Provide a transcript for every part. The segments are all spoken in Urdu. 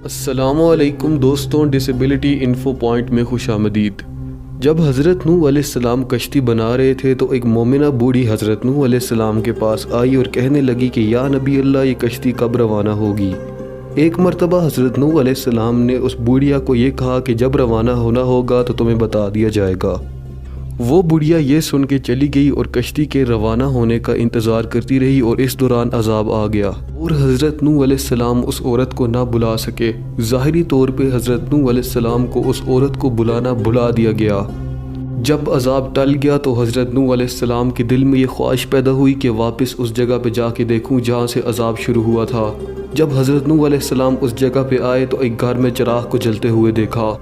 السلام علیکم دوستوں، ڈسیبلٹی انفو پوائنٹ میں خوش آمدید۔ جب حضرت نوح علیہ السلام کشتی بنا رہے تھے تو ایک مومنہ بوڑھی حضرت نوح علیہ السلام کے پاس آئی اور کہنے لگی کہ یا نبی اللہ، یہ کشتی کب روانہ ہوگی؟ ایک مرتبہ حضرت نوح علیہ السلام نے اس بوڑھیا کو یہ کہا کہ جب روانہ ہونا ہوگا تو تمہیں بتا دیا جائے گا۔ وہ بڑھیا یہ سن کے چلی گئی اور کشتی کے روانہ ہونے کا انتظار کرتی رہی، اور اس دوران عذاب آ گیا اور حضرت نوح علیہ السلام اس عورت کو نہ بلا سکے۔ ظاہری طور پہ حضرت نوح علیہ السلام کو اس عورت کو بلانا بھلا دیا گیا۔ جب عذاب ٹل گیا تو حضرت نوح علیہ السلام کے دل میں یہ خواہش پیدا ہوئی کہ واپس اس جگہ پہ جا کے دیکھوں جہاں سے عذاب شروع ہوا تھا۔ جب حضرت نوح علیہ السلام اس جگہ پہ آئے تو ایک گھر میں چراغ کو جلتے ہوئے دیکھا۔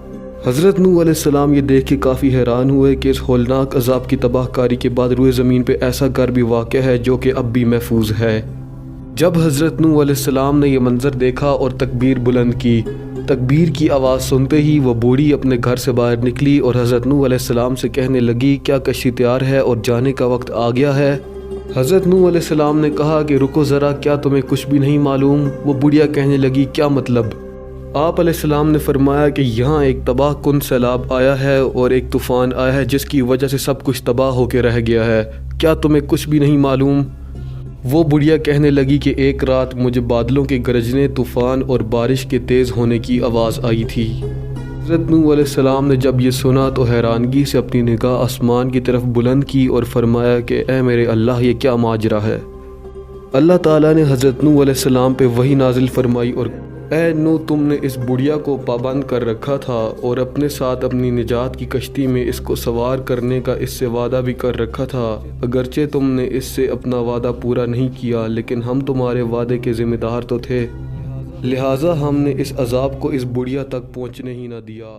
حضرت نوح علیہ السلام یہ دیکھ کے کافی حیران ہوئے کہ اس ہولناک عذاب کی تباہ کاری کے بعد روئے زمین پہ ایسا گھر بھی واقع ہے جو کہ اب بھی محفوظ ہے۔ جب حضرت نوح علیہ السلام نے یہ منظر دیکھا اور تکبیر بلند کی، تکبیر کی آواز سنتے ہی وہ بوڑھی اپنے گھر سے باہر نکلی اور حضرت نوح علیہ السلام سے کہنے لگی کیا کشتی تیار ہے اور جانے کا وقت آ گیا ہے؟ حضرت نوح علیہ السلام نے کہا کہ رکو ذرا، کیا تمہیں کچھ بھی نہیں معلوم؟ وہ بڑھیا کہنے لگی کیا مطلب؟ آپ علیہ السلام نے فرمایا کہ یہاں ایک تباہ کن سیلاب آیا ہے اور ایک طوفان آیا ہے جس کی وجہ سے سب کچھ تباہ ہو کے رہ گیا ہے، کیا تمہیں کچھ بھی نہیں معلوم؟ وہ بڑھیا کہنے لگی کہ ایک رات مجھے بادلوں کے گرجنے، طوفان اور بارش کے تیز ہونے کی آواز آئی تھی۔ حضرت نوح علیہ السلام نے جب یہ سنا تو حیرانگی سے اپنی نگاہ آسمان کی طرف بلند کی اور فرمایا کہ اے میرے اللہ، یہ کیا ماجرا ہے؟ اللہ تعالیٰ نے حضرت نوح علیہ السلام پہ وحی نازل فرمائی اور اے نوح، تم نے اس بڑھیا کو پابند کر رکھا تھا اور اپنے ساتھ اپنی نجات کی کشتی میں اس کو سوار کرنے کا اس سے وعدہ بھی کر رکھا تھا۔ اگرچہ تم نے اس سے اپنا وعدہ پورا نہیں کیا، لیکن ہم تمہارے وعدے کے ذمہ دار تو تھے، لہٰذا ہم نے اس عذاب کو اس بڑھیا تک پہنچنے ہی نہ دیا۔